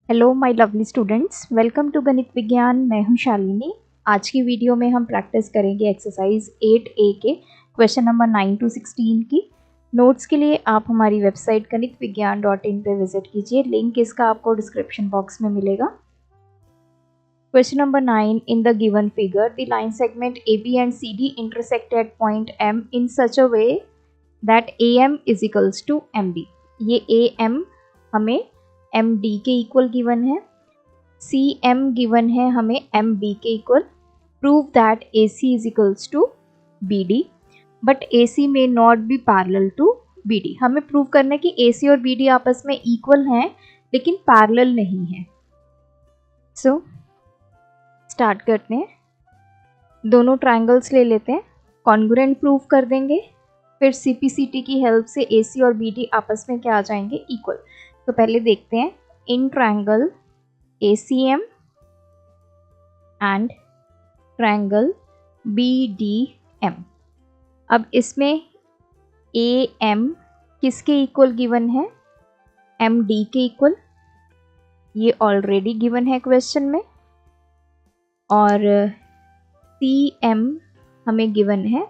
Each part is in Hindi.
Hello my lovely students, welcome to Ganit Vigyan. मैं हूं शालिनी। आज की वीडियो में हम प्रैक्टिस करेंगे एक्सरसाइज 8A के क्वेश्चन नंबर 9 to 16 की। नोट्स के लिए आप हमारी वेबसाइट ganitvigyan.in पे विजिट कीजिए। लिंक इसका आपको डिस्क्रिप्शन बॉक्स में मिलेगा। Question number 9, in the given figure the line segment AB and CD intersect at point M in such a way that AM is equals to MD। ये AM हमें MD के इक्वल गिवन है, CM गिवन है हमें MB के equal. Prove that AC is equals to BD but AC may not be parallel to BD। हमें प्रूव करना है कि AC और BD आपस में इक्वल हैं लेकिन पैरेलल नहीं है। सो स्टार्ट करते हैं। दोनों ट्रायंगल्स ले लेते हैं, कॉन्ग्रुएंट प्रूव कर देंगे, फिर CPCT की हेल्प से AC और BD आपस में क्या आ जाएंगे, इक्वल। तो पहले देखते हैं in triangle ACM and triangle BDM। अब इसमें AM किसके इक्वल गिवन है, MD के इक्वल। ये ऑलरेडी गिवन है क्वेश्चन में। और CM हमें गिवन है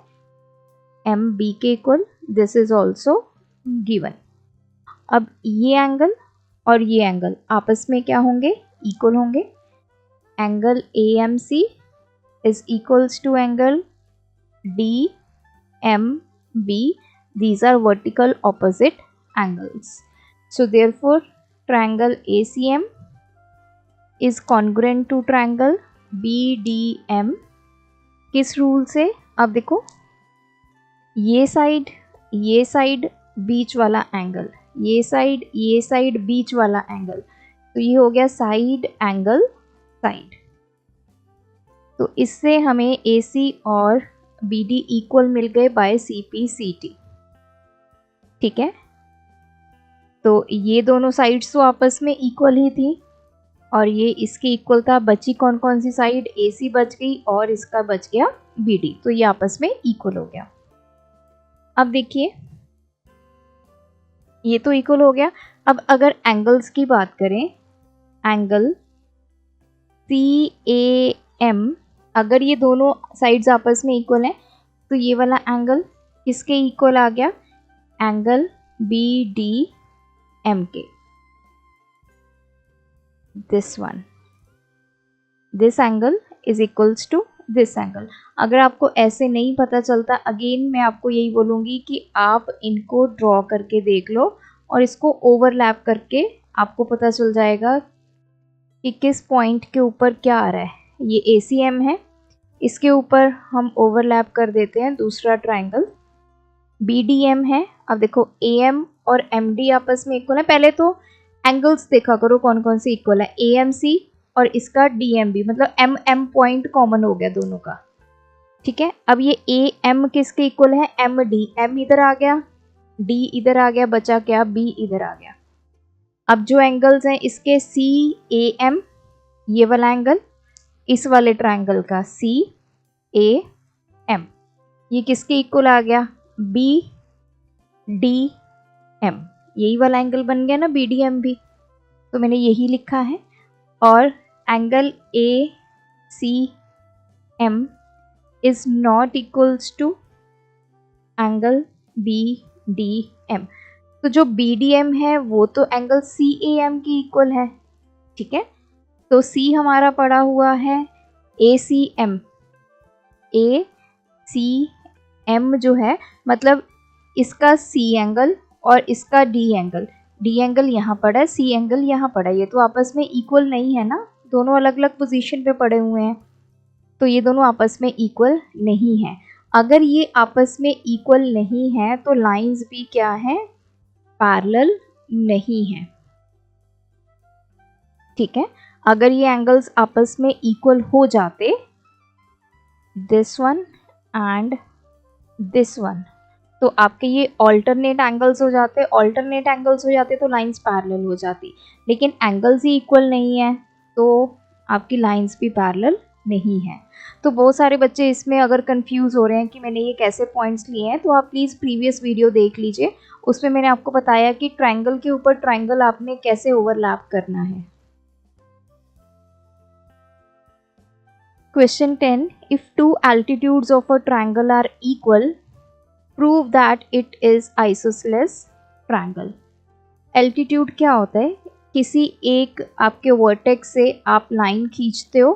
MB के equal, this is also given. अब ये एंगल और ये एंगल आपस में क्या होंगे, इक्वल होंगे। Angle AMC is equals to angle DMB। These are vertical opposite angles. So therefore triangle ACM is congruent to triangle BDM। किस रूल से, अब देखो ये साइड बीच वाला एंगल, ये साइड बीच वाला एंगल, तो ये हो गया साइड एंगल साइड। तो इससे हमें AC और BD इक्वल मिल गए बाय CPCT। ठीक है, तो ये दोनों साइड्स तो आपस में इक्वल ही थी और ये इसके इक्वल था। बची कौन कौन सी साइड, AC बच गई और इसका बच गया BD, तो ये आपस में इक्वल हो गया। अब देखिए ये तो इक्वल हो गया। अब अगर एंगल्स की बात करें, एंगल CAM, अगर ये दोनों साइड्स आपस में इक्वल हैं तो ये वाला एंगल किसके इक्वल आ गया, एंगल BDM के। This one, this angle is equals to this angle. अगर आपको ऐसे नहीं पता चलता, अगेन मैं आपको यही बोलूँगी कि आप इनको ड्रॉ करके देख लो और इसको ओवरलैप करके आपको पता चल जाएगा कि किस पॉइंट के ऊपर क्या आ रहा है। ये ACM है, इसके ऊपर हम ओवरलैप कर देते हैं दूसरा ट्रायंगल BDM है। अब देखो AM और MD आपस में इक्वल है। पहले तो एंगल्स देखा करो कौन कौन से इक्वल है, AMC और इसका DMB, मतलब MM पॉइंट कॉमन हो गया दोनों का। ठीक है, अब ये AM किसके इक्वल है, MD। M इधर आ गया, D इधर आ गया, बचा क्या, B इधर आ गया। अब जो एंगल्स हैं इसके CAM, ये वाला एंगल इस वाले ट्रायंगल का CAM, ये किसके इक्वल आ गया, BDM। यही वाला एंगल बन गया ना BDM भी, तो मैंने यही लिखा है। और angle ACM is not equals to angle BDM। तो जो BDM है वो तो एंगल CAM की इक्वल है। ठीक है, तो C हमारा पड़ा हुआ है ACM। ACM जो है मतलब इसका C एंगल और इसका D एंगल, D एंगल यहाँ पड़ा है, C एंगल यहाँ पड़ा है। ये तो आपस में इक्वल नहीं है ना, दोनों अलग अलग पोजीशन पे पड़े हुए हैं, तो ये दोनों आपस में इक्वल नहीं है। अगर ये आपस में इक्वल नहीं है तो लाइंस भी क्या है, पैरेलल नहीं है। ठीक है, अगर ये एंगल्स आपस में इक्वल हो जाते, this one and this one, तो आपके ये ऑल्टरनेट एंगल्स हो जाते। ऑल्टरनेट एंगल्स हो जाते तो लाइंस पैरेलल हो जाती, लेकिन एंगल्स ही इक्वल नहीं है तो आपकी लाइंस भी पैरेलल नहीं है। तो बहुत सारे बच्चे इसमें अगर कंफ्यूज हो रहे हैं कि मैंने ये कैसे पॉइंट्स लिए हैं, तो आप प्लीज़ प्रीवियस वीडियो देख लीजिए, उसमें मैंने आपको बताया कि ट्रायंगल के ऊपर ट्रायंगल आपने कैसे ओवरलैप करना है। Question 10. If two altitudes of a triangle are equal, prove that it is isosceles triangle. Altitude क्या होता है? किसी एक आपके वर्टेक्स से आप लाइन खींचते हो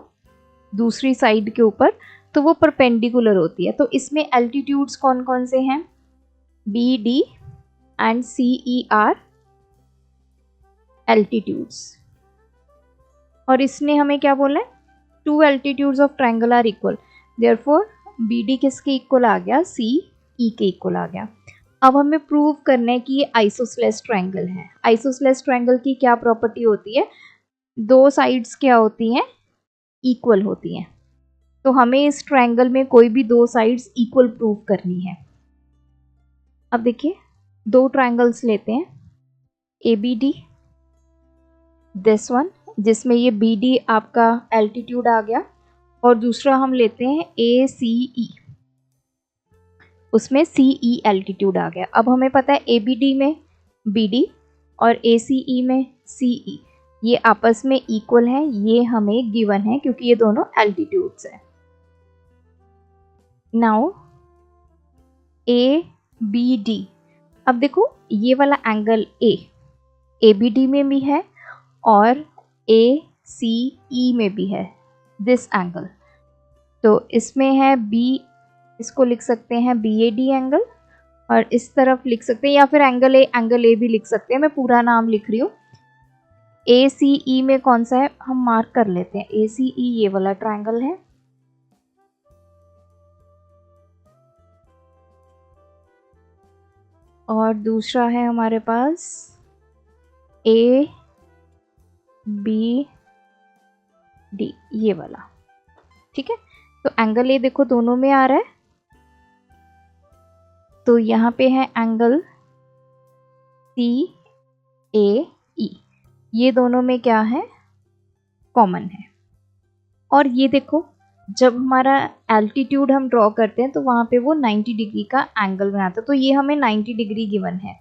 दूसरी साइड के ऊपर तो वो परपेंडिकुलर होती है। तो इसमें एल्टीट्यूड्स कौन कौन से हैं? B, D and C, E are altitudes. और इसने हमें क्या बोला है? Two altitudes of triangle are equal, therefore B D किसके इक्वल आ गया? सी ई के इक्वल आ गया। अब हमें प्रूव करना है कि ये आइसोसेलेस ट्रायंगल है। आइसोसेलेस ट्रायंगल की क्या प्रॉपर्टी होती है? दो साइड्स क्या होती हैं? इक्वल होती हैं। तो हमें इस ट्रायंगल में कोई भी दो साइड्स इक्वल प्रूव करनी है। अब देखिए, दो ट्रायंगल्स लेते हैं, A B D, this one, जिसमें ये बी डी आपका एल्टीट्यूड आ गया, और दूसरा हम लेते हैं ए सी ई, उसमें सी ई एल्टीट्यूड आ गया। अब हमें पता है ए बी डी में बी डी और ए सी ई में सी ई ये आपस में इक्वल है, ये हमें गिवन है क्योंकि ये दोनों एल्टीट्यूड्स हैं। नाउ ए बी डी, अब देखो ये वाला एंगल ए बी डी में भी है और ए सी ई में भी है, दिस एंगल। तो इसमें है बी, इसको लिख सकते हैं बी ए डी एंगल, और इस तरफ लिख सकते हैं, या फिर एंगल ए भी लिख सकते हैं। मैं पूरा नाम लिख रही हूँ। ए सी ई में कौन सा है हम मार्क कर लेते हैं। ए सी ई ये वाला ट्रायंगल है, और दूसरा है हमारे पास ए बी डी ये वाला। ठीक है, तो एंगल ए देखो दोनों में आ रहा है, तो यहाँ पे है एंगल सी ए ई, ये दोनों में क्या है? कॉमन है। और ये देखो जब हमारा एल्टीट्यूड हम ड्रॉ करते हैं तो वहाँ पे वो 90 डिग्री का एंगल बनाता है, तो ये हमें 90 डिग्री गिवन है।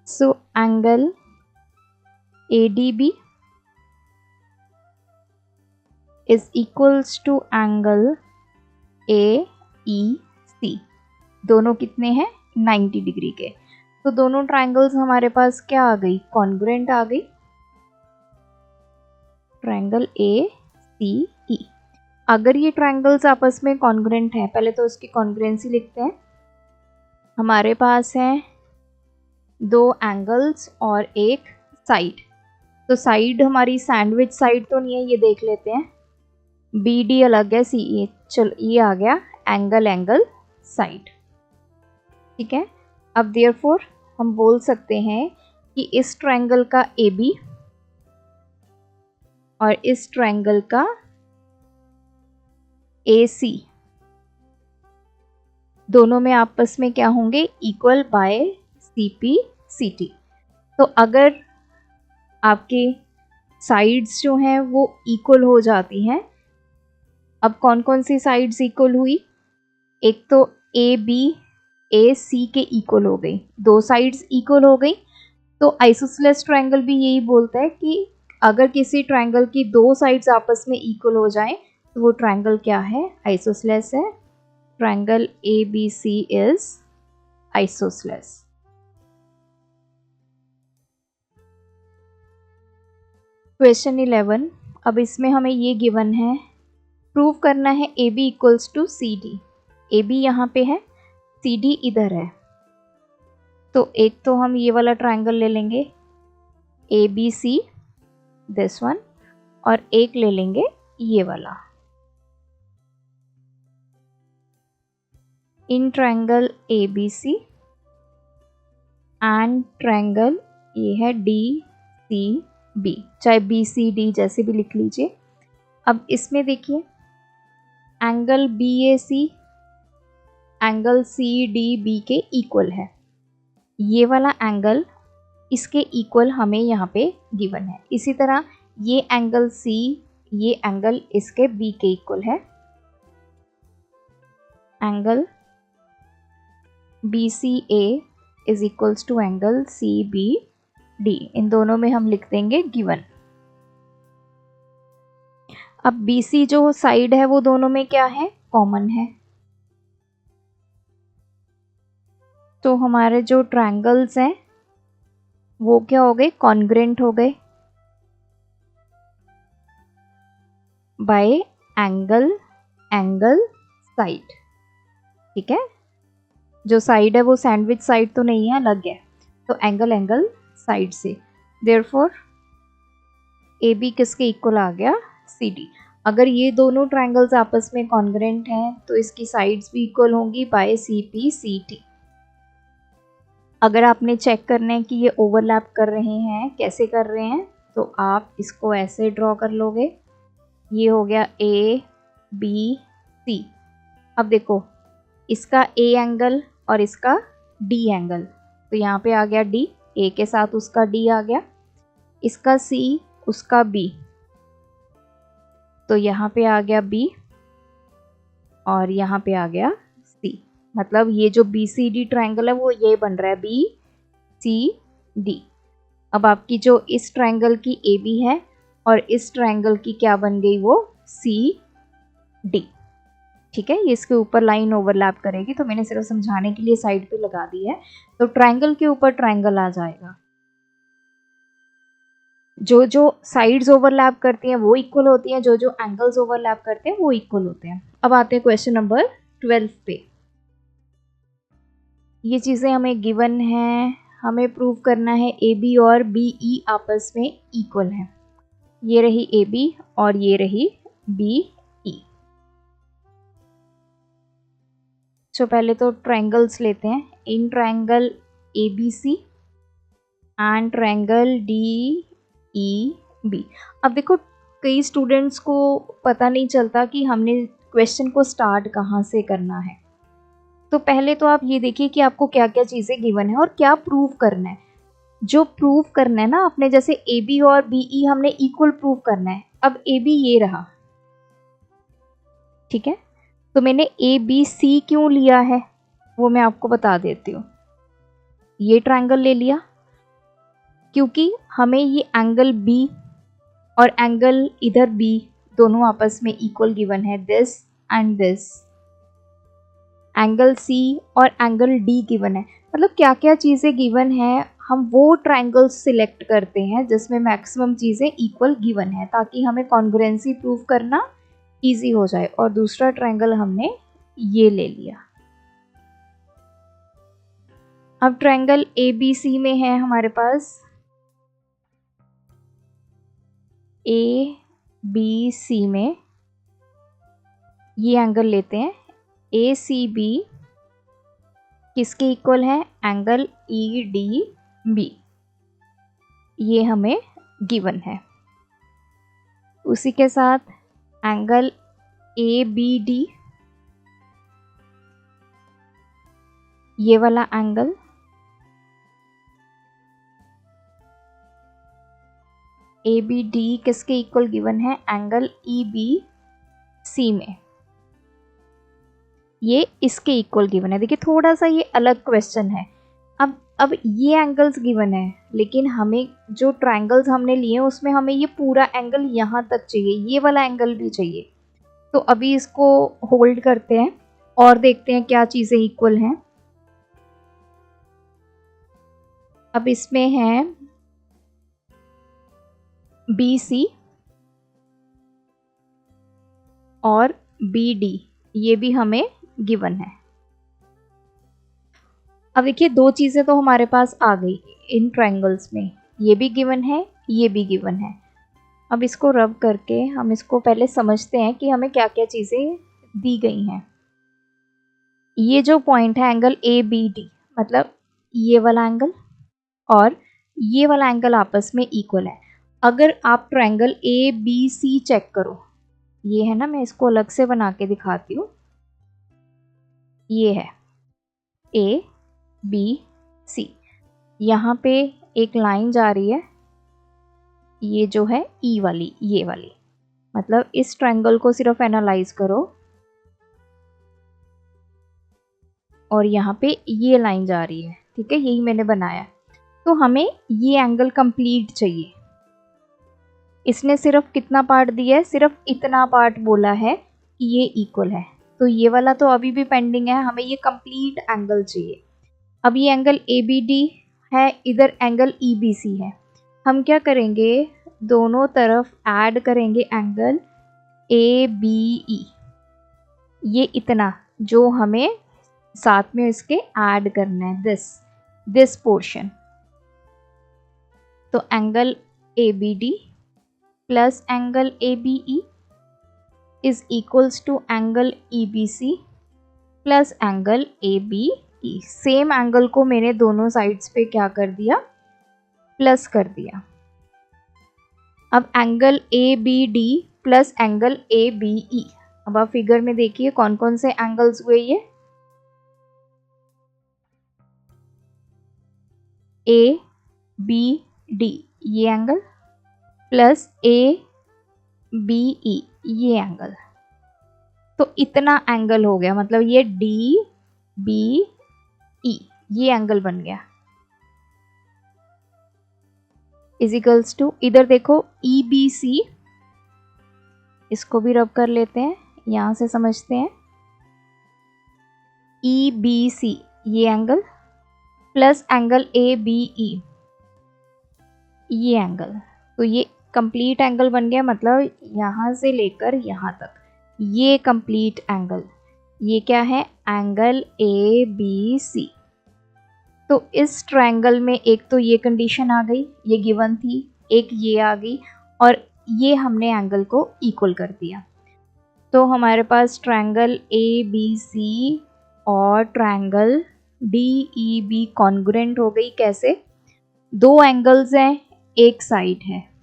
So angle A D B is equals to angle A E C, दोनों कितने हैं? 90 डिग्री के। तो दोनों ट्रायंगल्स हमारे पास क्या आ गई? कॉन्ग्रुएंट आ गई। ट्रायंगल ए सी ई, अगर ये ट्रायंगल्स आपस में कॉन्ग्रुएंट हैं, पहले तो उसकी कॉन्ग्रुएंसी लिखते हैं। हमारे पास है दो एंगल्स और एक साइड, तो साइड हमारी सैंडविच साइड तो नहीं है, ये देख लेते हैं। बी डी अलग है, सी ई, चलो ये आ गया एंगल साइड। ठीक है, अब देयरफॉर हम बोल सकते हैं कि इस ट्रायंगल का ए बी और इस ट्रायंगल का ए सी दोनों में आपस में क्या होंगे? Equal by C P C T. तो अगर आपके साइड्स जो हैं वो इक्वल हो जाती हैं, अब कौन कौन सी साइड्स इक्वल हुई? एक तो ए बी ए सी के इक्वल हो गई, दो साइड्स इक्वल हो गई। तो आइसोसेलेस ट्रायंगल भी यही बोलता है कि अगर किसी ट्रायंगल की दो साइड्स आपस में इक्वल हो जाएं तो वो ट्रायंगल क्या है? आइसोसेलेस है। Triangle A B C is isosceles. Question 11, अब इसमें हमें ये गिवन है, प्रूव करना है A B equals to C D. A B यहाँ पे है, सी डी इधर है, तो एक तो हम ये वाला ट्रायंगल ले लेंगे A B C, this one, और एक ले लेंगे ये वाला। In triangle A B C and triangle ये है डी सी बी, चाहे बी सी डी जैसे भी लिख लीजिए। अब इसमें देखिए angle B A C angle C D B के इक्वल है, ये वाला एंगल इसके इक्वल हमें यहाँ पे गिवन है। इसी तरह ये एंगल सी, ये एंगल इसके बी के इक्वल है। Angle B C A is equals to angle C B D, इन दोनों में हम लिख देंगे गिवन। अब BC जो साइड है वो दोनों में क्या है, कॉमन है। तो हमारे जो ट्रायंगल्स हैं वो क्या हो गए, कॉन्ग्रेंट हो गए बाय एंगल साइड। ठीक है, जो साइड है वो सैंडविच साइड तो नहीं है, अलग है, तो एंगल साइड से। देयरफॉर AB किसके इक्वल आ गया, CD। अगर ये दोनों ट्रायंगल्स आपस में कॉन्ग्रेंट हैं तो इसकी साइड्स भी इक्वल होंगी बाय CP/CT। अगर आपने चेक करना है कि ये ओवरलैप कर रहे हैं, कैसे कर रहे हैं, तो आप इसको ऐसे ड्रॉ कर लोगे। ये हो गया ABC। अब देखो इसका A एंगल और इसका D एंगल, तो यहाँ पे आ गया D, A के साथ उसका D आ गया, इसका C उसका B, तो यहाँ पे आ गया B और यहाँ पे आ गया C। मतलब ये जो BCD ट्रायंगल है वो ये बन रहा है BCD। अब आपकी जो इस ट्रायंगल की AB है और इस ट्रायंगल की क्या बन गई, वो CD। ठीक है, ये इसके ऊपर लाइन ओवरलैप करेगी, तो मैंने सिर्फ समझाने के लिए साइड पे लगा दी है। तो ट्रायंगल के ऊपर ट्रायंगल आ जाएगा, जो जो साइड्स ओवरलैप करती हैं वो इक्वल होती हैं, जो जो एंगल्स ओवरलैप करते हैं वो इक्वल होते हैं। अब आते हैं क्वेश्चन नंबर 12 पे। ये चीज़ें हमें गिवन है, हमें प्रूव करना है AB और BE आपस में इक्वल है। ये रही AB और ये रही BE। तो पहले तो ट्रायंगल्स लेते हैं, in triangle ABC and triangle DEB। अब देखो कई स्टूडेंट्स को पता नहीं चलता कि हमने क्वेश्चन को स्टार्ट कहाँ से करना है। तो पहले तो आप ये देखिए कि आपको क्या क्या चीज़ें गिवन है और क्या प्रूव करना है। जो प्रूव करना है ना आपने, जैसे AB और BE हमने इक्वल प्रूव करना है। अब AB ये रहा, ठीक है, तो मैंने ABC क्यों लिया है वो मैं आपको बता देती हूँ। ये ट्रायंगल ले लिया क्योंकि हमें ये एंगल B और एंगल इधर B दोनों आपस में इक्वल गिवन है, this and this. Angle C और एंगल D गिवन है। मतलब क्या क्या चीज़ें गिवन है, हम वो ट्रायंगल्स सिलेक्ट करते हैं जिसमें मैक्सिमम चीज़ें इक्वल गिवन है, ताकि हमें कॉन्ग्रुएंसी प्रूव करना इजी हो जाए। और दूसरा ट्रायंगल हमने ये ले लिया। अब ट्रायंगल ABC में है हमारे पास ABC में ये एंगल लेते हैं, ACB किसके इक्वल है, एंगल EDB, ये हमें गिवन है। उसी के साथ एंगल ABD, ये वाला एंगल ABD किसके इक्वल गिवन है, एंगल EBC में, ये इसके इक्वल गिवन है। देखिए थोड़ा सा ये अलग क्वेश्चन है। अब ये एंगल्स गिवन है, लेकिन हमें जो ट्रायंगल्स हमने लिए उसमें हमें ये पूरा एंगल यहाँ तक चाहिए, ये वाला एंगल भी चाहिए। तो अभी इसको होल्ड करते हैं और देखते हैं क्या चीज़ें इक्वल हैं। अब इसमें है BC और BD, ये भी हमें गिवन है। अब देखिए दो चीज़ें तो हमारे पास आ गई इन ट्रायंगल्स में, ये भी गिवन है, ये भी गिवन है। अब इसको रब करके हम इसको पहले समझते हैं कि हमें क्या क्या चीज़ें दी गई हैं। ये जो पॉइंट है एंगल ABD, मतलब ये वाला एंगल और ये वाला एंगल आपस में इक्वल है। अगर आप ट्रायंगल ABC चेक करो, ये है ना, मैं इसको अलग से बना के दिखाती हूँ। ये है ABC, यहाँ पे एक लाइन जा रही है, ये जो है E वाली, ये वाली, मतलब इस ट्रायंगल को सिर्फ एनालाइज करो और यहाँ पे ये लाइन जा रही है, ठीक है, यही मैंने बनाया। तो हमें ये एंगल कंप्लीट चाहिए। इसने सिर्फ कितना पार्ट दिया है, सिर्फ इतना पार्ट बोला है कि ये इक्वल है, तो ये वाला तो अभी भी पेंडिंग है, हमें ये कंप्लीट एंगल चाहिए। अब ये एंगल ABD है, इधर एंगल EBC है, हम क्या करेंगे, दोनों तरफ ऐड करेंगे एंगल ABE, ये इतना जो हमें साथ में इसके ऐड करना है, दिस पोर्शन। तो angle ABD plus angle ABE is equals to angle EBC plus angle ABE। Same angle को मैंने दोनों साइड्स पे क्या कर दिया, प्लस कर दिया। अब angle ABD plus angle ABE, अब आप फिगर में देखिए कौन कौन से एंगल्स हुए, ये ABD ये एंगल प्लस ABE ये एंगल, तो इतना एंगल हो गया, मतलब ये DBE ये एंगल बन गया, इजिकल्स टू, इधर देखो EBC, इसको भी रब कर लेते हैं, यहां से समझते हैं, EBC ये एंगल प्लस एंगल ABE ये एंगल, तो ये कंप्लीट एंगल बन गया, मतलब यहां से लेकर यहां तक ये कंप्लीट एंगल, ये क्या है, एंगल ABC। तो इस ट्रायंगल में एक तो ये कंडीशन आ गई, ये गिवन थी, एक ये आ गई, और ये हमने एंगल को इक्वल कर दिया, तो हमारे पास ट्रायंगल ABC और ट्रायंगल DEB कॉन्ग्रुएंट हो गई। कैसे, दो एंगल्स हैं, एक साइड है,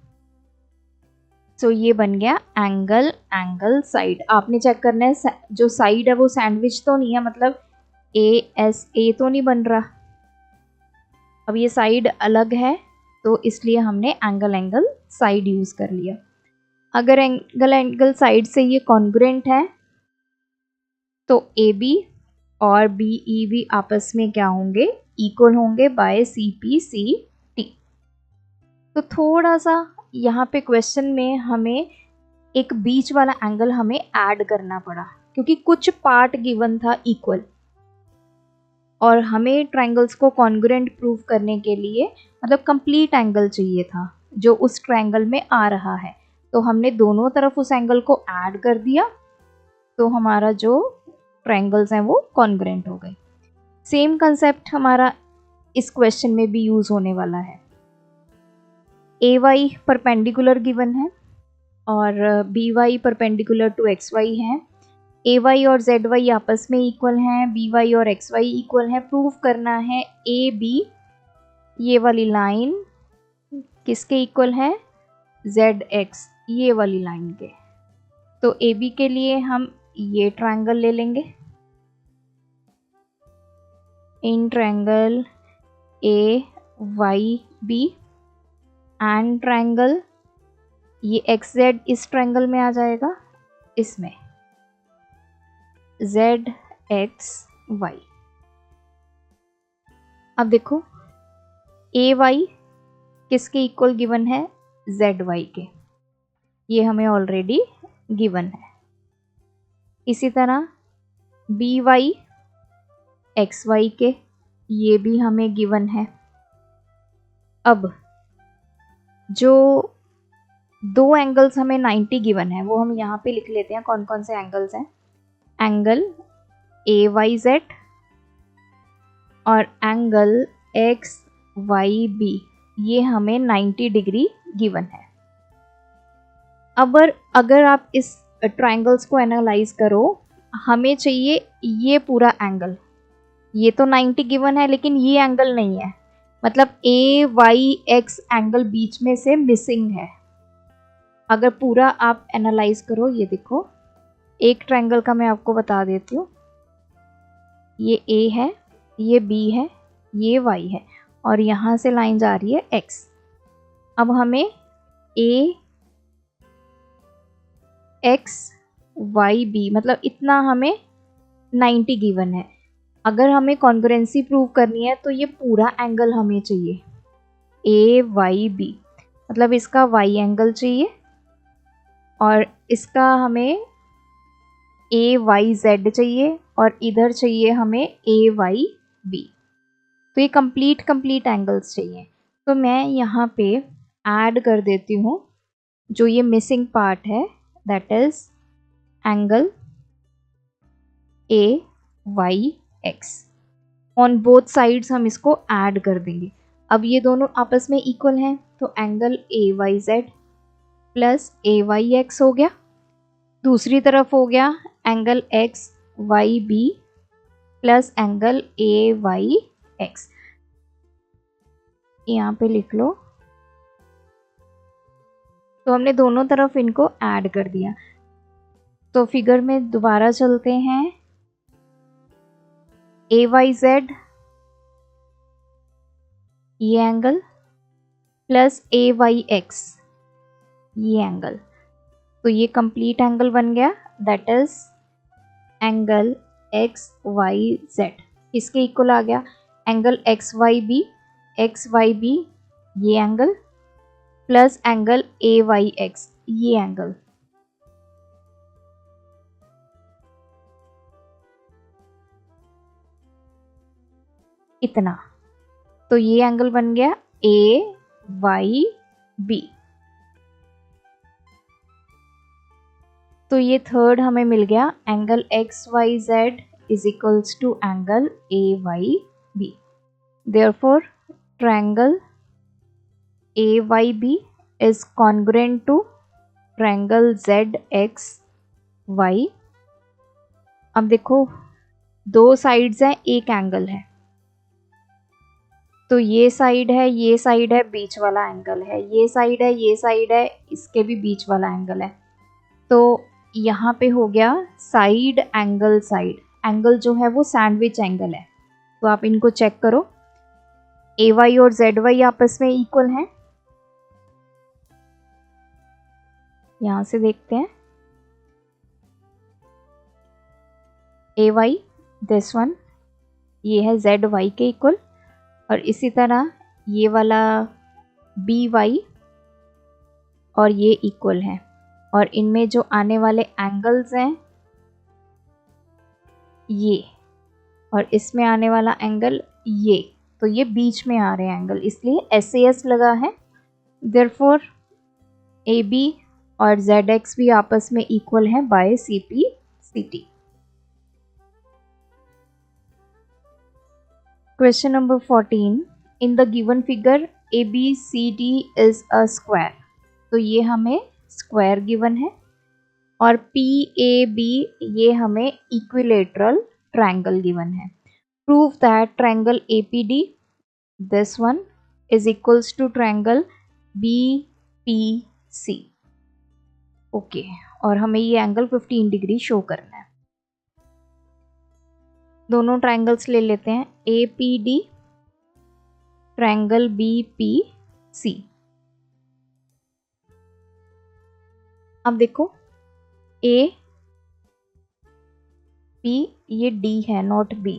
तो ये बन गया एंगल साइड। आपने चेक करना है जो साइड है वो सैंडविच तो नहीं है, मतलब ASA तो नहीं बन रहा। अब ये साइड अलग है, तो इसलिए हमने एंगल साइड यूज कर लिया। अगर एंगल साइड से ये कॉन्ग्रुएंट है तो AB और BEB आपस में क्या होंगे, इक्वल होंगे बाय CPCT। तो थोड़ा सा यहाँ पे क्वेश्चन में हमें एक बीच वाला एंगल हमें ऐड करना पड़ा, क्योंकि कुछ पार्ट गिवन था इक्वल, और हमें ट्रायंगल्स को कॉन्ग्रुएंट प्रूव करने के लिए मतलब कंप्लीट एंगल चाहिए था जो उस ट्रायंगल में आ रहा है, तो हमने दोनों तरफ उस एंगल को ऐड कर दिया, तो हमारा जो ट्रायंगल्स हैं वो कॉन्ग्रुएंट हो गए। सेम कंसेप्ट हमारा इस क्वेश्चन में भी यूज होने वाला है। AY परपेंडिकुलर गिवन है और BY परपेंडिकुलर टू XY है, AY और ZY आपस में इक्वल हैं, BY और XY इक्वल है। प्रूव करना है AB ये वाली लाइन किसके इक्वल है, ZX ये वाली लाइन के। तो AB के लिए हम ये ट्रायंगल ले लेंगे, in triangle AYB, and triangle ये XZ इस ट्रायंगल में आ जाएगा, इसमें ZXY। अब देखो AY किसके इक्वल गिवन है, ZY के, ये हमें ऑलरेडी गिवन है। इसी तरह BY XY के, ये भी हमें गिवन है। अब जो दो एंगल्स हमें 90 गिवन है वो हम यहाँ पे लिख लेते हैं, कौन कौन से एंगल्स हैं, एंगल AYZ और एंगल XYB, ये हमें 90 डिग्री गिवन है। अब अगर आप इस ट्रायंगल्स को एनालाइज करो, हमें चाहिए ये पूरा एंगल, ये तो 90 गिवन है लेकिन ये एंगल नहीं है, मतलब AYX एंगल बीच में से मिसिंग है। अगर पूरा आप एनालाइज करो, ये देखो एक ट्रायंगल का मैं आपको बता देती हूँ, ये A है, ये B है, ये Y है, और यहाँ से लाइन जा रही है X। अब हमें AXYB मतलब इतना हमें 90 गिवन है। अगर हमें कॉन्ग्रुएंसी प्रूव करनी है तो ये पूरा एंगल हमें चाहिए AYB, मतलब इसका वाई एंगल चाहिए और इसका हमें ए वाई जेड चाहिए और इधर चाहिए हमें ए वाई बी। तो ये कंप्लीट एंगल्स चाहिए। तो मैं यहाँ पे ऐड कर देती हूँ जो ये मिसिंग पार्ट है, that is angle A Y X. On both sides हम इसको ऐड कर देंगे। अब ये दोनों आपस में इक्वल हैं तो angle A Y Z plus A Y X हो गया। दूसरी तरफ हो गया angle X Y B plus angle A Y X. यहाँ पे लिख लो। तो हमने दोनों तरफ इनको ऐड कर दिया। तो फिगर में दोबारा चलते हैं। ए वाई जेड ये angle plus A Y X ये एंगल, तो ये कंप्लीट एंगल बन गया, that is angle X Y Z. इसके इक्वल आ गया एंगल एक्स वाई बी ये angle plus angle A Y X ये एंगल। इतना, तो ये एंगल बन गया ए वाई बी। तो ये थर्ड हमें मिल गया angle X Y Z is equals to angle A Y B. Therefore triangle A Y B is congruent to triangle Z X Y. अब देखो दो साइड्स हैं, एक एंगल है, तो ये साइड है, बीच वाला एंगल है, ये साइड है, इसके भी बीच वाला एंगल है। तो यहाँ पे हो गया साइड एंगल। साइड एंगल जो है वो सैंडविच एंगल है। तो आप इनको चेक करो, ए वाई और जेड वाई आपस में इक्वल हैं। यहां से देखते हैं ए वाई दिस वन ये है जेड वाई के इक्वल, और इसी तरह ये वाला बी वाई और ये इक्वल है, और इनमें जो आने वाले एंगल्स हैं ये, और इसमें आने वाला एंगल ये, तो ये बीच में आ रहे हैं एंगल, इसलिए SAS लगा है। देयरफॉर AB और ZX भी आपस में इक्वल है by CP/CT। Question number 14, in the given figure ABCD is a square. तो ये हमें स्क्वायर गिवन है, और PAB ये हमें इक्विलेटरल ट्रायंगल गिवन है। Prove that triangle APD this one is equals to triangle BPC। Okay, और हमें ये एंगल 15 डिग्री शो करना है। दोनों ट्रायंगल्स ले लेते हैं, APD ट्रायंगल BPC। अब देखो A P ये D है नॉट B।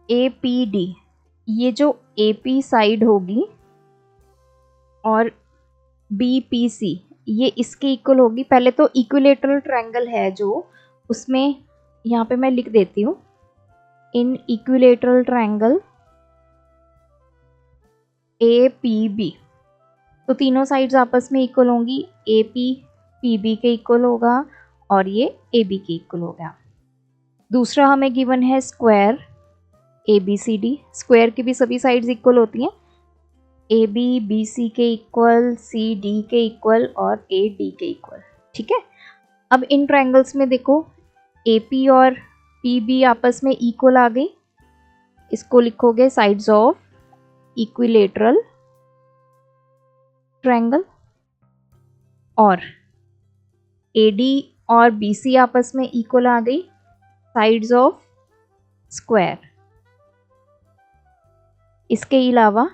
APD ये जो AP साइड होगी और BPC ये इसके इक्वल होगी। पहले तो इक्विलेटरल ट्रायंगल है जो, उसमें यहाँ पे मैं लिख देती हूँ, इन इक्विलेटरल ट्रायंगल APB, तो तीनों साइड्स आपस में इक्वल होंगी। AP PB के इक्वल होगा और ये AB के इक्वल होगा। दूसरा हमें गिवन है स्क्वायर ABCD। स्क्वायर की भी सभी साइड्स इक्वल होती हैं, AB BC के इक्वल, CD के इक्वल और AD के इक्वल। ठीक है, अब इन ट्रायंगल्स में देखो AP और PB आपस में इक्वल आ गई, इसको लिखोगे साइड्स ऑफ इक्विलेटरल ट्रायंगल। और AD और BC आपस में इक्वल आ गई, साइड्स ऑफ स्क्वायर। इसके अलावा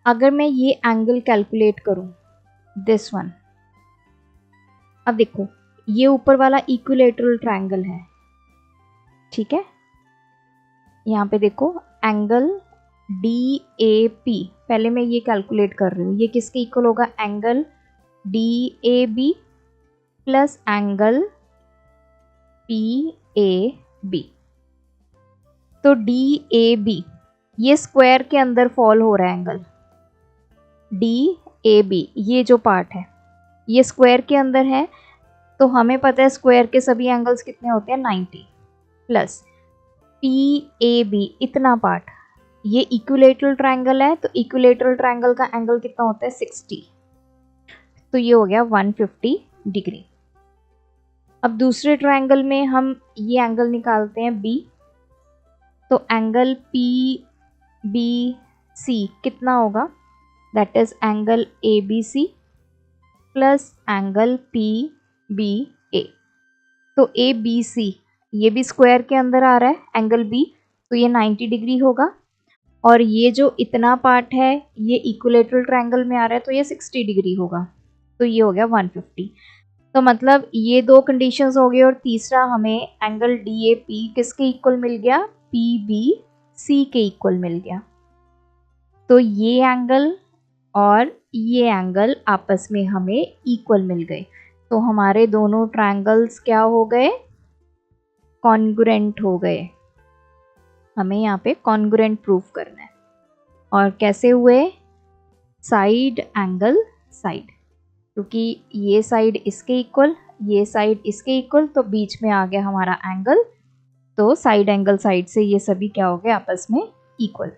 अगर मैं ये एंगल कैलकुलेट करूं, दिस वन, अब देखो ये ऊपर वाला इक्विलेटरल ट्रायंगल है, ठीक है। यहाँ पे देखो एंगल DAP, पहले मैं ये कैलकुलेट कर रही हूँ, ये किसके इक्वल होगा, angle DAB plus angle PAB। तो DAB ये स्क्वायर के अंदर फॉल हो रहा है, एंगल DAB ये जो पार्ट है ये स्क्वायर के अंदर है, तो हमें पता है स्क्वायर के सभी एंगल्स कितने होते हैं 90, प्लस PAB इतना पार्ट, ये इक्विलेटरल ट्रायंगल है, तो इक्विलेटरल ट्रायंगल का एंगल कितना होता है 60, तो ये हो गया 150 डिग्री। अब दूसरे ट्रायंगल में हम ये एंगल निकालते हैं B, तो एंगल PBC कितना होगा, that is angle ABC plus angle PBA। तो ABC ये भी स्क्वायर के अंदर आ रहा है एंगल B, तो ये 90 डिग्री होगा, और ये जो इतना पार्ट है ये इक्विलेटरल ट्रायंगल में आ रहा है, तो ये 60 डिग्री होगा, तो ये हो गया 150। तो मतलब ये दो कंडीशंस हो गई, और तीसरा हमें एंगल DAP किसके इक्वल मिल गया, PBC के इक्वल मिल गया। तो ये एंगल और ये एंगल आपस में हमें इक्वल मिल गए, तो हमारे दोनों ट्रायंगल्स क्या हो गए, कॉन्ग्रुएंट हो गए। हमें यहाँ पे कॉन्ग्रुएंट प्रूव करना है, और कैसे हुए, साइड एंगल साइड, क्योंकि ये साइड इसके इक्वल, ये साइड इसके इक्वल, तो बीच में आ गया हमारा एंगल, तो साइड एंगल साइड से ये सभी क्या हो गए आपस में इक्वल।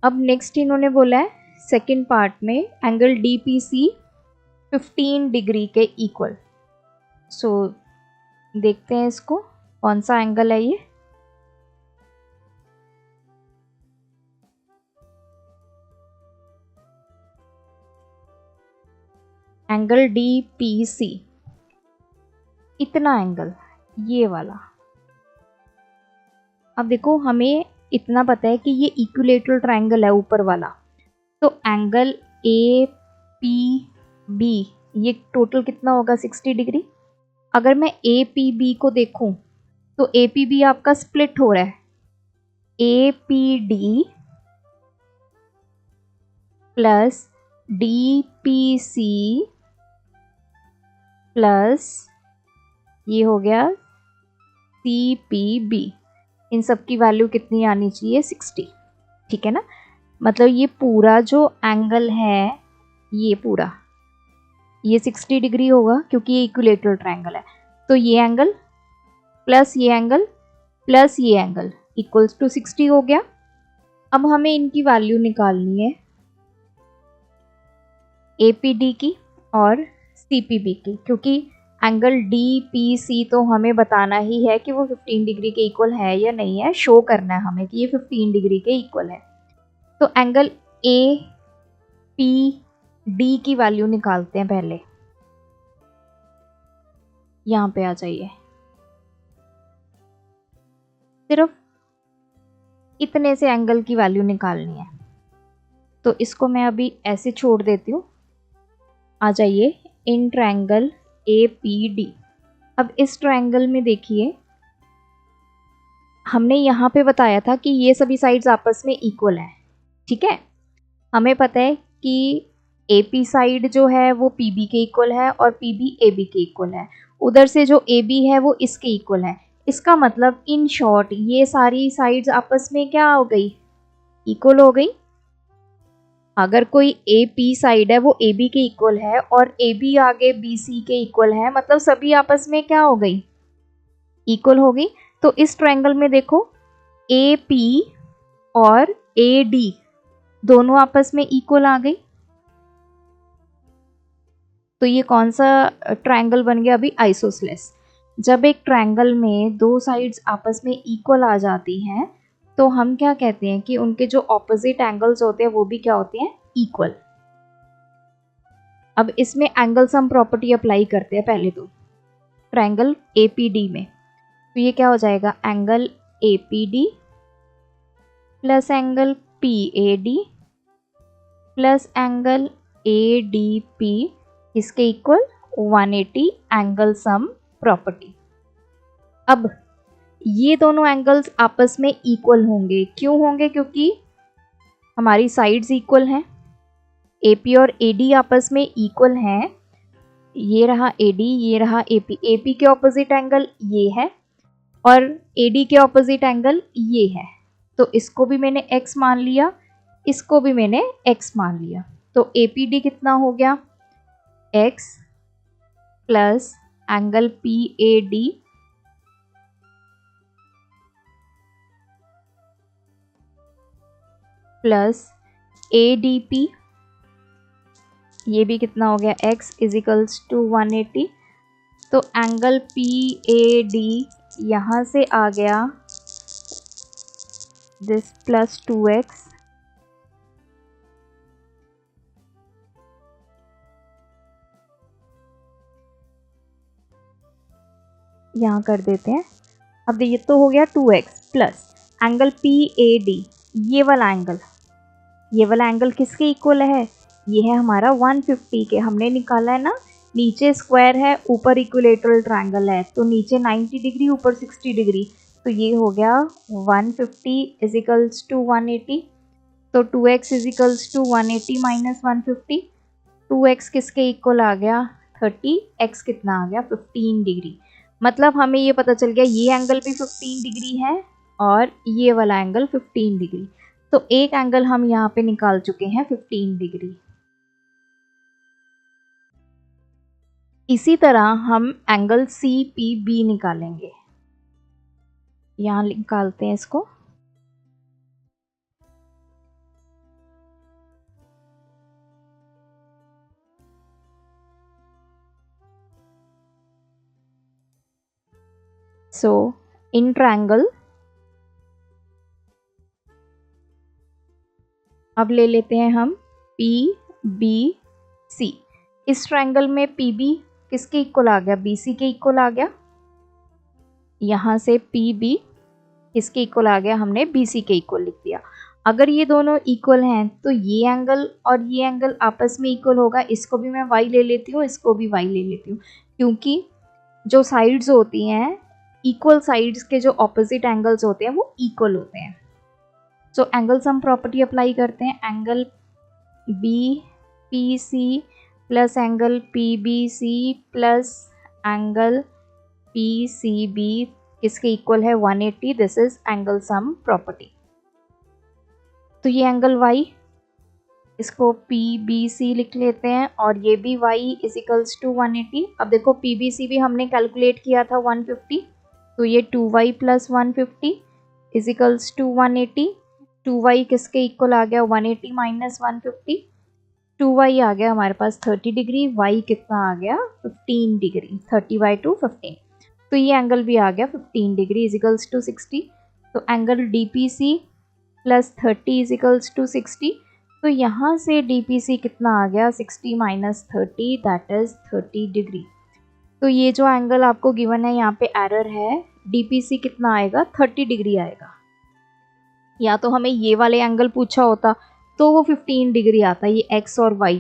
अब नेक्स्ट इन्होंने बोला है सेकंड पार्ट में एंगल DPC 15 डिग्री के इक्वल। सो देखते हैं इसको कौन सा एंगल है ये, एंगल DPC इतना एंगल ये वाला। अब देखो हमें इतना पता है कि ये इक्विलेटरल ट्रायंगल है ऊपर वाला, तो एंगल APB ये टोटल कितना होगा 60 डिग्री। अगर मैं APB को देखूं तो APB आपका स्प्लिट हो रहा है, APD प्लस DPC प्लस ये हो गया CPB, इन सब की वैल्यू कितनी आनी चाहिए 60, ठीक है ना। मतलब ये पूरा जो एंगल है ये पूरा ये 60 डिग्री होगा, क्योंकि ये इक्विलेटरल ट्रायंगल है, तो ये एंगल प्लस ये एंगल प्लस ये एंगल इक्वल्स टू 60 हो गया। अब हमें इनकी वैल्यू निकालनी है APD की और CPB की, क्योंकि एंगल DPC तो हमें बताना ही है कि वो 15 डिग्री के इक्वल है या नहीं है, शो करना है हमें कि ये 15 डिग्री के इक्वल है। तो एंगल APD की वैल्यू निकालते हैं पहले, यहाँ पे आ जाइए, सिर्फ इतने से एंगल की वैल्यू निकालनी है, तो इसको मैं अभी ऐसे छोड़ देती हूँ। आ जाइए इन ट्रायंगल APD। अब इस ट्रायंगल में देखिए हमने यहाँ पे बताया था कि ये सभी साइड्स आपस में इक्वल हैं, ठीक है। हमें पता है कि AP साइड जो है वो PB के इक्वल है और PB AB के इक्वल है, उधर से जो AB है वो इसके इक्वल है। इसका मतलब इन शॉर्ट ये सारी साइड्स आपस में क्या हो गई, इक्वल हो गई। अगर कोई AP साइड है वो AB के इक्वल है और AB आगे BC के इक्वल है, मतलब सभी आपस में क्या हो गई, इक्वल हो गई। तो इस ट्रायंगल में देखो AP और AD दोनों आपस में इक्वल आ गई, तो ये कौन सा ट्रायंगल बन गया अभी, आइसोसेलेस। जब एक ट्रायंगल में दो साइड्स आपस में इक्वल आ जाती हैं तो हम क्या कहते हैं कि उनके जो ऑपोजिट एंगल्स होते हैं वो भी क्या होते हैं, इक्वल। अब इसमें एंगल सम प्रॉपर्टी अप्लाई करते हैं पहले तो ट्रायंगल APD में, तो ये क्या हो जाएगा, angle APD plus angle PAD plus angle ADP इसके इक्वल 180 एंगल सम प्रॉपर्टी। अब ये दोनों एंगल्स आपस में इक्वल होंगे। क्यों होंगे? क्योंकि हमारी साइड्स इक्वल हैं। AP और AD आपस में इक्वल हैं। ये रहा AD, ये रहा AP। AP के ऑपोजिट एंगल ये है और AD के ऑपोजिट एंगल ये है। तो इसको भी मैंने x मान लिया, इसको भी मैंने x मान लिया। तो APD कितना हो गया? x plus angle PAD plus ADP, ये भी कितना हो गया? x is equals to 180। तो एंगल PAD यहाँ से आ गया दिस प्लस 2x यहाँ कर देते हैं। अब ये तो हो गया 2x प्लस एंगल PAD, ये वाला एंगल किसके इक्वल है? ये है हमारा 150 के। हमने निकाला है ना, नीचे स्क्वायर है, ऊपर इक्विलेटरल ट्रायंगल है, तो नीचे 90 डिग्री, ऊपर 60 डिग्री। तो ये हो गया 150 इजिकल्स टू 180। तो 2x इजिकल्स टू 180 माइनस 150। 2x किसके इक्वल आ गया? 30। x कितना आ गया? 15 डिग्री। मतलब हमें ये पता चल गया ये एंगल भी 15 डिग्री है और ये वाला एंगल 15 डिग्री। तो एक एंगल हम यहाँ पे निकाल चुके हैं 15 डिग्री। इसी तरह हम एंगल CPB निकालेंगे। यहाँ निकालते हैं इसको। सो इन ट्रायंगल, अब ले लेते हैं हम PBC। इस ट्रायंगल में PB किसके इक्वल आ गया? BC के इक्वल आ गया। यहाँ से PB किसके इक्वल आ गया? हमने BC के इक्वल लिख दिया। अगर ये दोनों इक्वल हैं तो ये एंगल और ये एंगल आपस में इक्वल होगा। इसको भी मैं y ले लेती हूँ, इसको भी y ले लेती हूँ, क्योंकि जो साइड्स होती हैं, इक्वल साइड्स के जो ऑपोजिट एंगल्स होते हैं वो इक्वल होते हैं। So angle sum property apply करते हैं। Angle BPC plus angle PBC plus angle PCB किसके इक्वल है? 180। This is angle sum property. तो ये एंगल y, इसको PBC लिख लेते हैं और ये भी y इजिकल्स टू 180। अब देखो PBC भी हमने कैलकुलेट किया था 150, तो ये 2y प्लस 150 इजिकल्स टू 180। 2y किसके इक्वल आ गया? 180 माइनस 150। 2y आ गया हमारे पास 30 डिग्री, y कितना आ गया? 15 डिग्री। 30/2 15। तो ये एंगल भी आ गया 15 डिग्री इजिकल्स टू 60। तो angle DPC plus 30 is equals to 60। तो यहाँ से DPC कितना आ गया? 60 माइनस 30 दैट इज 30 डिग्री। तो ये जो एंगल आपको गिवन है यहाँ पे एरर है, DPC कितना आएगा? 30 डिग्री आएगा। या तो हमें ये वाले एंगल पूछा होता तो वो 15 डिग्री आता, ये x और y।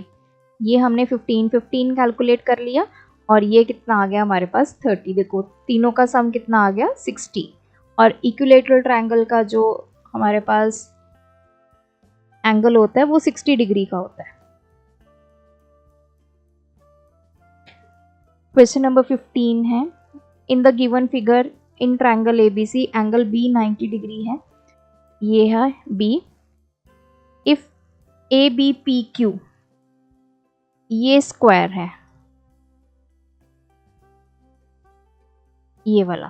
ये हमने 15 कैलकुलेट कर लिया और ये कितना आ गया हमारे पास? 30। देखो तीनों का सम कितना आ गया? 60। और इक्विलेटरल ट्रायंगल का जो हमारे पास एंगल होता है वो 60 डिग्री का होता है। क्वेश्चन नंबर 15 है, इन the given figure in triangle ABC angle B 90 degree है। ये है B। इफ ABPQ ये स्क्वायर है, ये वाला,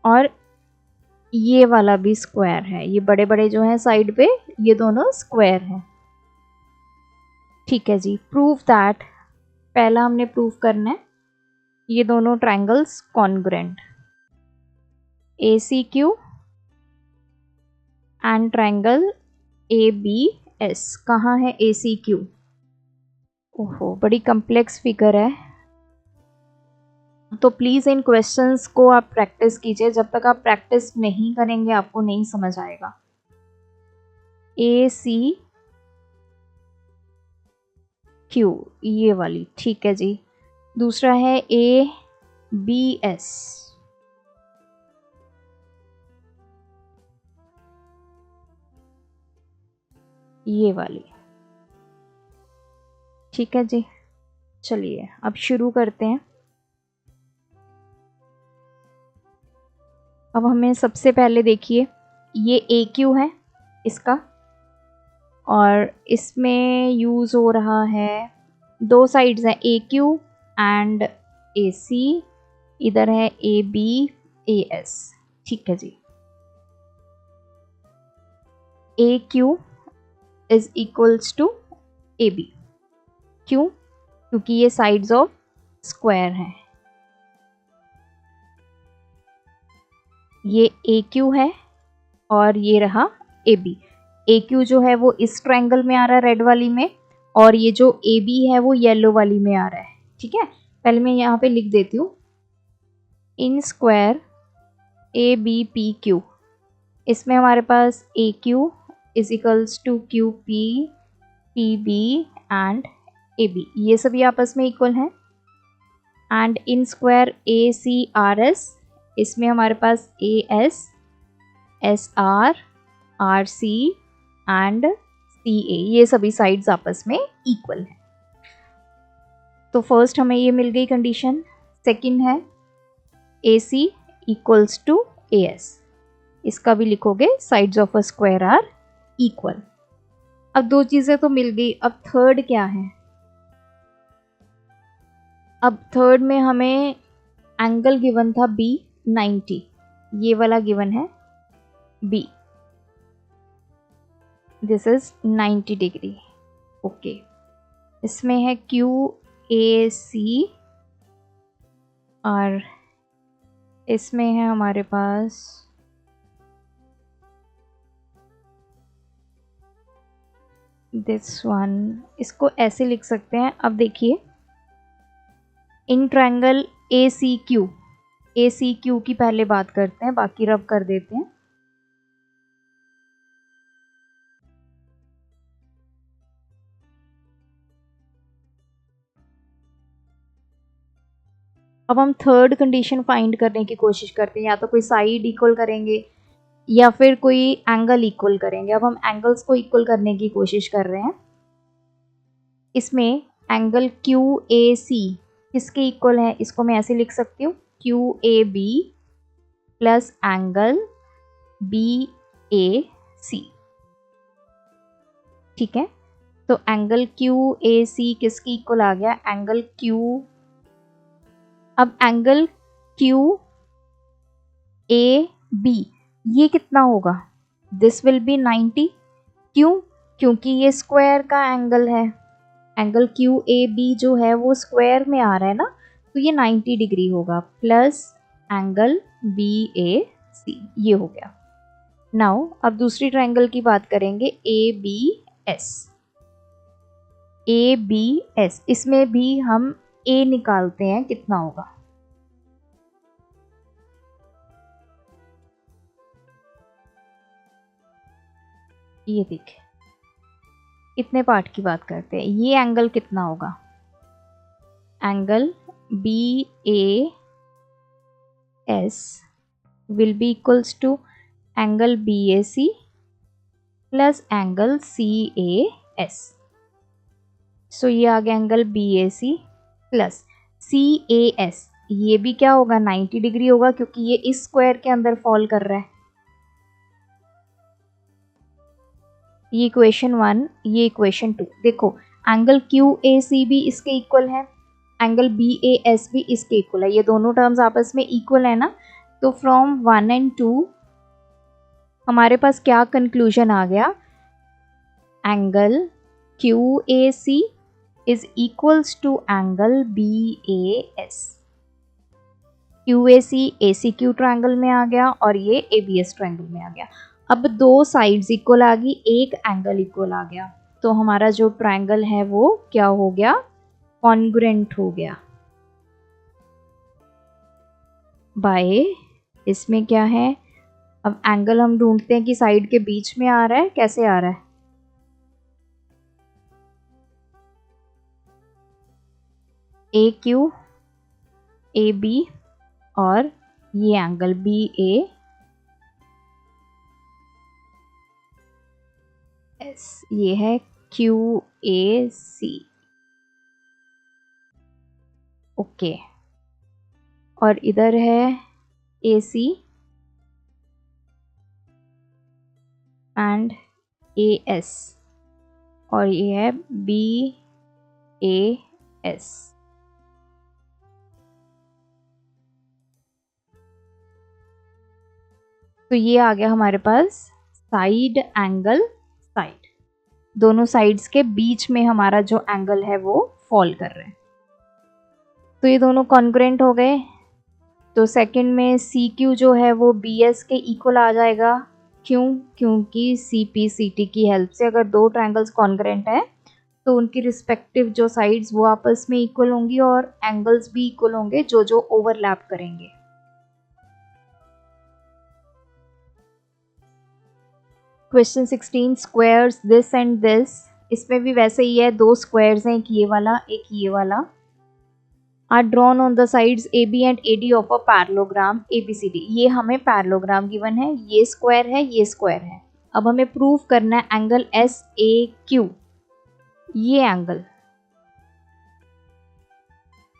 और ये वाला भी स्क्वायर है। ये बड़े बड़े जो हैं साइड पे, ये दोनों स्क्वायर हैं। ठीक है जी। प्रूव दैट, पहला हमने प्रूव करना है ये दोनों triangles congruent. ACQ and triangle ABS। कहाँ है ACQ? ओहो, बड़ी कॉम्प्लेक्स फिगर है, तो प्लीज़ इन क्वेश्चंस को आप प्रैक्टिस कीजिए। जब तक आप प्रैक्टिस नहीं करेंगे आपको नहीं समझ आएगा। ACQ ये वाली, ठीक है जी। दूसरा है ए बी एस, ये वाली। ठीक है जी, चलिए अब शुरू करते हैं। अब हमें सबसे पहले देखिए ये ए क्यू है इसका, और इसमें यूज़ हो रहा है, दो साइड्स हैं ए क्यू एंड ए सी, इधर है ए बी ए एस। ठीक है जी, A Q is equals to A B. क्यों? क्योंकि ये साइड्स ऑफ स्क्वायर हैं। ये ए क्यू है और ये रहा ए बी। ए क्यू जो है वो इस ट्रायंगल में आ रहा है रेड वाली में, और ये जो ए बी है वो येलो वाली में आ रहा है। ठीक है, पहले मैं यहाँ पे लिख देती हूँ, in square A B P Q. इसमें हमारे पास A Q is equals to Q P, P B and A B, ये सभी आपस में इक्वल हैं। And in square A C R S, इसमें हमारे पास A S, S R, R C and C A, ये सभी साइड्स आपस में इक्वल हैं। तो फर्स्ट हमें ये मिल गई कंडीशन। सेकंड है A C equals to A S, इसका भी लिखोगे sides of a square are equal. अब दो चीज़ें तो मिल गई, अब थर्ड क्या है? अब थर्ड में हमें एंगल गिवन था बी 90, ये वाला गिवन है B, this is 90 degree. Okay, इसमें है क्यू ए सी और इसमें है हमारे पास दिस वन, इसको ऐसे लिख सकते हैं। अब देखिए in triangle A C Q, A C Q की पहले बात करते हैं, बाकी रब कर देते हैं। अब हम थर्ड कंडीशन फाइंड करने की कोशिश करते हैं, या तो कोई साइड इक्वल करेंगे या फिर कोई एंगल इक्वल करेंगे। अब हम एंगल्स को इक्वल करने की कोशिश कर रहे हैं। इसमें एंगल क्यू ए सी किसके इक्वल है? इसको मैं ऐसे लिख सकती हूँ, Q A B plus angle B A C. ठीक है, तो एंगल क्यू ए सी किसकी इक्वल आ गया? एंगल क्यू, अब एंगल क्यू ए बी ये कितना होगा? This will be 90। क्यों? क्योंकि ये स्क्वायर का एंगल है, एंगल क्यू ए बी जो है वो स्क्वायर में आ रहा है ना, तो ये 90 डिग्री होगा, प्लस एंगल बी ए सी, ये हो गया। नाउ अब दूसरी ट्रायंगल की बात करेंगे, A B S. A B S, इसमें भी हम ए निकालते हैं, कितना होगा? ये देखिए, इतने पार्ट की बात करते हैं, ये एंगल कितना होगा? Angle B A S will be equals to angle B A C plus angle C A S. So ये आ गया angle B A C plus C A S, ये भी क्या होगा? 90 डिग्री होगा, क्योंकि ये इस स्क्वायर के अंदर फॉल कर रहा है। ये इक्वेशन 1, ये इक्वेशन 2। देखो एंगल क्यू ए सी भी इसके इक्वल है, एंगल बी ए एस भी इसके इक्वल है, ये दोनों टर्म्स आपस में इक्वल है ना। तो फ्रॉम 1 and 2 हमारे पास क्या कंक्लूजन आ गया? Angle Q A C is equals to angle B A S. Q A C Q triangle में आ गया और ये ए बी एस ट्रायंगल में आ गया। अब दो साइड्स इक्वल आ गई, एक एंगल इक्वल आ गया, तो हमारा जो ट्रायंगल है वो क्या हो गया? कॉन्ग्रुएंट हो गया। बाय इसमें क्या है? अब एंगल हम ढूंढते हैं कि साइड के बीच में आ रहा है, कैसे आ रहा है? ए क्यू ए बी और ये एंगल बी ए एस, ये है क्यू ए सी। ओके, और इधर है A C and A S, और ये है बी ए एस। तो ये आ गया हमारे पास साइड एंगल साइड, दोनों साइड्स के बीच में हमारा जो एंगल है वो फॉल कर रहे हैं। तो ये दोनों कॉन्ग्रुएंट हो गए। तो सेकंड में सी क्यू जो है वो बी एस के इक्वल आ जाएगा। क्यों? क्योंकि सी पी सी टी की हेल्प से अगर दो ट्रायंगल्स कॉन्ग्रुएंट है तो उनकी रिस्पेक्टिव जो साइड्स वो आपस में इक्वल होंगी और एंगल्स भी इक्वल होंगे जो जो ओवरलैप करेंगे। Question 16, squares this and this. इसमें भी वैसे ही है, दो स्क्वायर्स हैं, एक ये वाला एक ये वाला। Are drawn on the sides A B and A D of a parallelogram A B C D. ये हमें पैरेललोग्राम गिवन है, ये स्क्वायर है ये स्क्वायर है। अब हमें प्रूव करना है एंगल एस ए क्यू, ये angle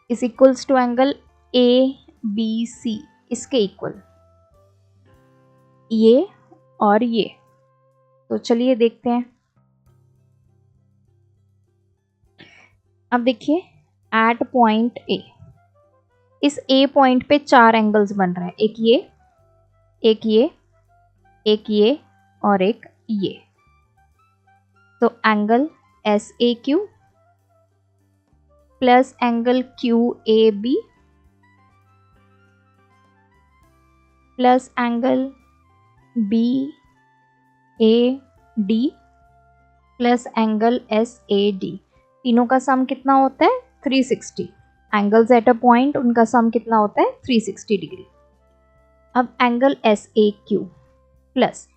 is equals to angle A B C, इसके इक्वल ये और ये। तो चलिए देखते हैं। अब देखिए, एट पॉइंट ए, इस ए पॉइंट पे चार एंगल्स बन रहे हैं, एक ये एक ये एक ये और एक ये। तो angle S A Q plus angle Q A B plus angle B A D plus angle S A D, तीनों का सम कितना होता है 360। एंगल्स एट अ पॉइंट, उनका सम कितना होता है 360 डिग्री। अब angle S A Q plus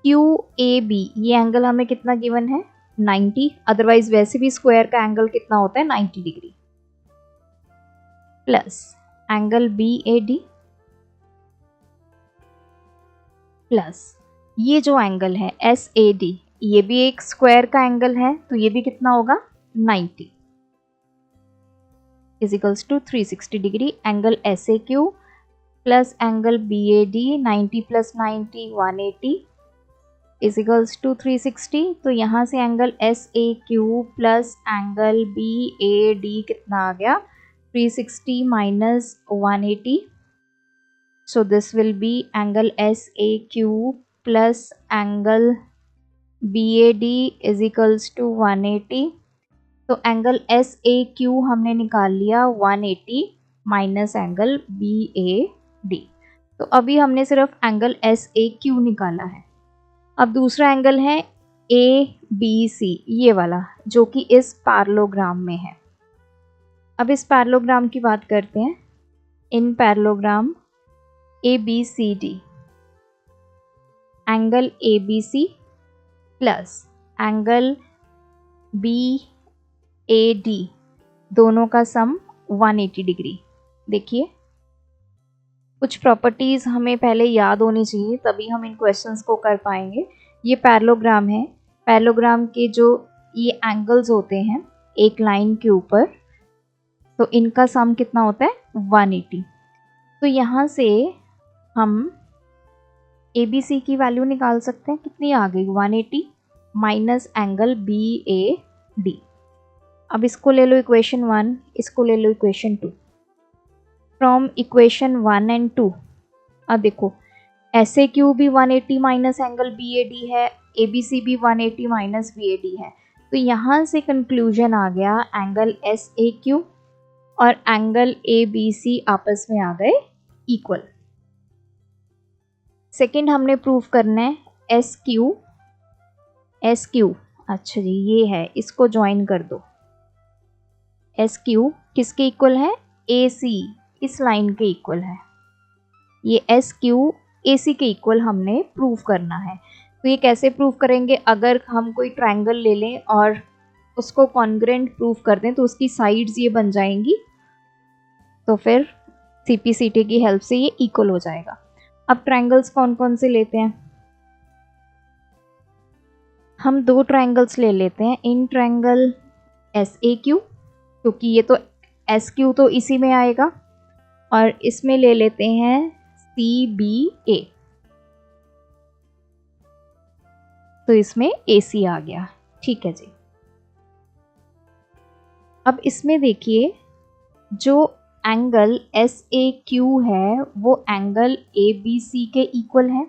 Q A B, ये एंगल हमें कितना गिवन है 90, अदरवाइज वैसे भी स्क्वायर का एंगल कितना होता है 90 degree, plus angle B A D plus ये जो एंगल है एस ए डी, ये भी एक स्क्वायर का एंगल है, तो ये भी कितना होगा 90 is equals to 360 degree. Angle S A Q plus angle B A D, 90 plus 90 180 is equals to 360। तो यहाँ से angle S A Q plus angle B A D कितना आ गया 360 minus 180। So this will be angle SAQ plus angle BAD is equals to 180। तो एंगल SAQ हमने निकाल लिया 180 माइनस एंगल BAD। तो अभी हमने सिर्फ एंगल SAQ निकाला है। अब दूसरा एंगल है ABC, ये वाला जो कि इस पैरेललोग्राम में है। अब इस पैरेललोग्राम की बात करते हैं। इन parallelogram ABCD, angle ABC plus angle BAD, दोनों का सम 180 डिग्री। देखिए, कुछ प्रॉपर्टीज़ हमें पहले याद होनी चाहिए, तभी हम इन क्वेश्चंस को कर पाएंगे। ये पैरेललोग्राम है, पैरेललोग्राम के जो ये एंगल्स होते हैं एक लाइन के ऊपर, तो इनका सम कितना होता है 180। तो यहाँ से हम ABC की वैल्यू निकाल सकते हैं, कितनी आ गई 180 माइनस एंगल BAD। अब इसको ले लो इक्वेशन 1, इसको ले लो इक्वेशन 2। फ्रॉम इक्वेशन 1 एंड 2 अब देखो SAQ भी 180 माइनस एंगल BAD है, ABC भी 180 माइनस BAD है। तो यहाँ से कंक्लूजन आ गया एंगल SAQ और एंगल ABC आपस में आ गए इक्वल। सेकंड हमने प्रूव करना है SQ, अच्छा जी ये है, इसको ज्वाइन कर दो। SQ किसके इक्वल है AC, इस लाइन के इक्वल है। ये SQ AC के इक्वल हमने प्रूव करना है। तो ये कैसे प्रूव करेंगे, अगर हम कोई ट्रायंगल ले लें और उसको कॉन्ग्रुएंट प्रूव कर दें तो उसकी साइड्स ये बन जाएंगी तो फिर CPCT की हेल्प से ये इक्वल हो जाएगा। अब ट्रायंगल्स कौन कौन से लेते हैं, हम 2 ट्रायंगल्स ले लेते हैं। इन ट्रायंगल SAQ, क्योंकि ये तो SQ तो इसी में आएगा, और इसमें ले लेते हैं CBA, तो इसमें AC आ गया। ठीक है जी। अब इसमें देखिए जो एंगल SAQ है वो एंगल ABC के इक्वल है,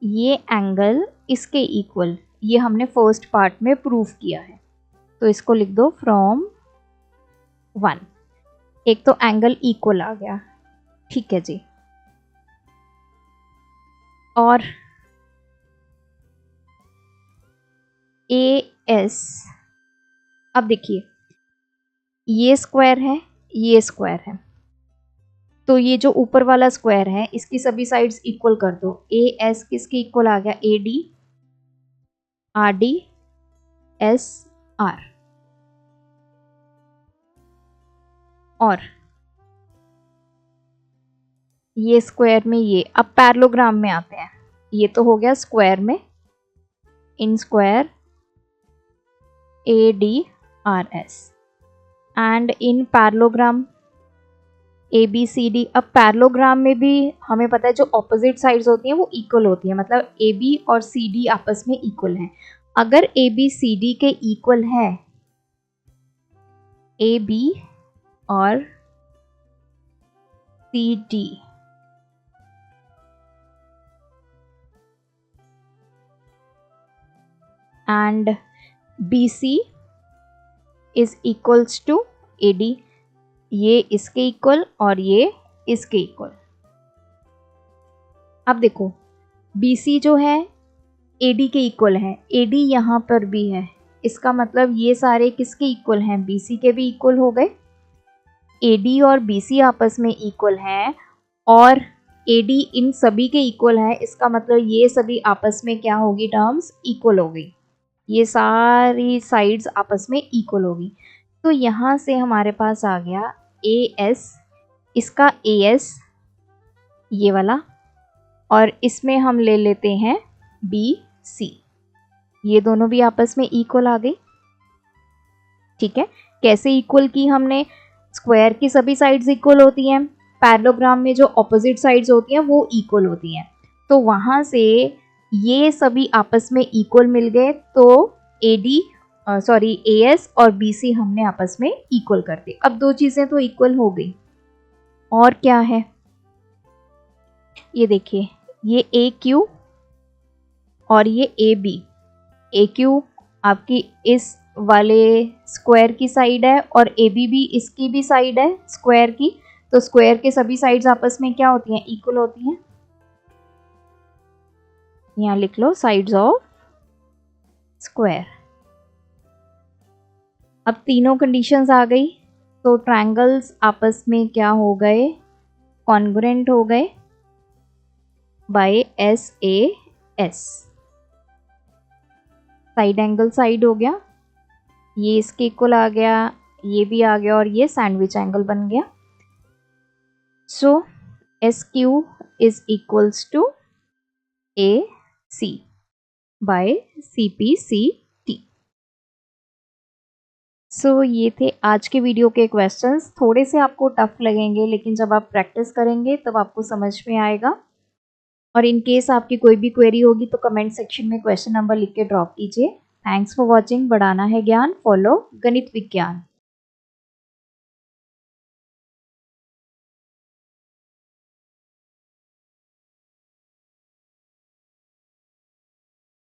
ये एंगल इसके इक्वल, ये हमने फर्स्ट पार्ट में प्रूफ किया है, तो इसको लिख दो फ्रॉम 1। एक तो एंगल इक्वल आ गया। ठीक है जी। और AS, अब देखिए ये स्क्वायर है, ये स्क्वायर है, तो ये जो ऊपर वाला स्क्वायर है इसकी सभी साइड्स इक्वल कर दो। AS किसके इक्वल आ गया, AD, RD, SR। और ये स्क्वायर में ये, अब पैरेललोग्राम में आते हैं। ये तो हो गया स्क्वायर में, in square ADRS, and in parallelogram ABCD। अब पैरेललोग्राम में भी हमें पता है जो ऑपोजिट साइड्स होती हैं वो इक्वल होती हैं, मतलब AB और CD आपस में इक्वल हैं। अगर ABCD के इक्वल है, AB और CD, and BC is equals to AD, ये इसके इक्वल और ये इसके इक्वल। अब देखो BC जो है AD के इक्वल है, AD यहाँ पर भी है, इसका मतलब ये सारे किसके इक्वल हैं, BC के भी इक्वल हो गए। AD और BC आपस में इक्वल हैं और AD इन सभी के इक्वल है, इसका मतलब ये सभी आपस में क्या होगी, टर्म्स इक्वल हो गई, ये सारी साइड्स आपस में इक्वल होगी। तो यहाँ से हमारे पास आ गया AS, इसका AS ये वाला, और इसमें हम ले लेते हैं BC, ये दोनों भी आपस में इक्वल आ गई। ठीक है, कैसे इक्वल की हमने, स्क्वायर की सभी साइड्स इक्वल होती हैं, पैरेललोग्राम में जो ऑपोजिट साइड्स होती हैं वो इक्वल होती हैं, तो वहाँ से ये सभी आपस में इक्वल मिल गए, तो AS और BC हमने आपस में इक्वल कर दी। अब दो चीज़ें तो इक्वल हो गई, और क्या है, ये देखिए ये AQ और ये AB। AQ आपकी इस वाले स्क्वायर की साइड है और AB भी इसकी भी साइड है स्क्वायर की, तो स्क्वायर के सभी साइड्स आपस में क्या होती हैं, इक्वल होती हैं। यहाँ लिख लो साइड्स ऑफ स्क्वायर। अब तीनों कंडीशंस आ गई, तो ट्रायंगल्स आपस में क्या हो गए, कॉन्ग्रुएंट हो गए by SAS। Side angle side हो गया, ये इसके इक्वल आ गया, ये भी आ गया, और ये सैंडविच एंगल बन गया। So SQ is equals to AC by CPCT। So ये थे आज के वीडियो के क्वेश्चंस। थोड़े से आपको टफ लगेंगे, लेकिन जब आप प्रैक्टिस करेंगे तब आपको समझ में आएगा। और इन केस आपकी कोई भी क्वेरी होगी तो कमेंट सेक्शन में क्वेश्चन नंबर लिख के ड्रॉप कीजिए। Thanks for watching. बढ़ाना है ज्ञान, फॉलो गणित विज्ञान।